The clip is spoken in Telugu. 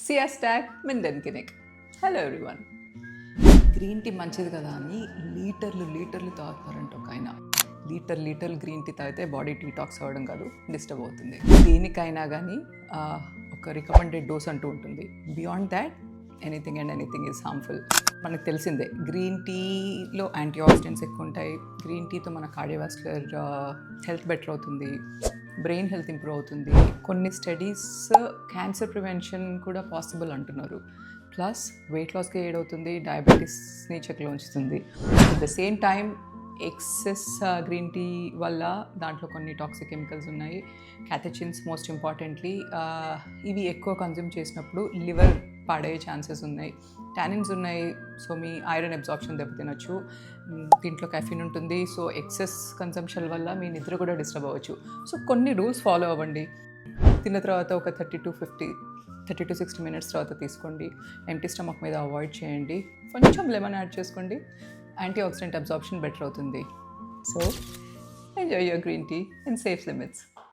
సియాస్టాక్ మిండెన్కినిక్. Hello everyone. గ్రీన్ టీ మంచిది కదా అని లీటర్లు తాగుతారంట ఒక ఆయన. లీటర్లు గ్రీన్ టీ తాగితే బాడీ డీటాక్స్ అవ్వడం కాదు, డిస్టర్బ్ అవుతుంది. దేనికైనా కానీ ఒక రికమెండెడ్ డోస్ అంటూ ఉంటుంది. Beyond that anything is harmful. మనకు తెలిసిందే గ్రీన్ టీలో యాంటీ ఆక్సిడెంట్స్ ఎక్కువ ఉంటాయి. గ్రీన్ టీతో మన కార్డియోవాస్కులర్ హెల్త్ బెటర్ అవుతుంది, బ్రెయిన్ హెల్త్ ఇంప్రూవ్ అవుతుంది. కొన్ని స్టడీస్ క్యాన్సర్ ప్రివెన్షన్ కూడా పాసిబుల్ అంటున్నారు. ప్లస్ వెయిట్ లాస్కి ఎయిడ్ అవుతుంది, డయాబెటీస్ని చెక్లో ఉంచుతుంది. At the same time excess green tea వల్ల దాంట్లో కొన్ని టాక్సిక్ కెమికల్స్ ఉన్నాయి, క్యాథెచిన్స్ మోస్ట్ ఇంపార్టెంట్లీ. ఇవి ఎక్కువ కన్జ్యూమ్ చేసినప్పుడు లివర్ పాడయ్యే ఛాన్సెస్ ఉన్నాయి. టానిన్స్ ఉన్నాయి, సో మీ ఐరన్ అబ్జార్ప్షన్ దెబ్బతినొచ్చు. దీంట్లో కెఫిన్ ఉంటుంది, సో ఎక్సెస్ కన్సంప్షన్ వల్ల మీ నిద్ర కూడా డిస్టర్బ్ అవ్వచ్చు. సో కొన్ని రూల్స్ ఫాలో అవ్వండి. తిన్న తర్వాత ఒక 30 to 60 minutes తర్వాత తీసుకోండి. ఎంటీ స్టమక్ మీద అవాయిడ్ చేయండి. కొంచెం లెమన్ యాడ్ చేసుకోండి, యాంటీ ఆక్సిడెంట్ అబ్జార్ప్షన్ బెటర్ అవుతుంది. So enjoy your green tea in safe limits.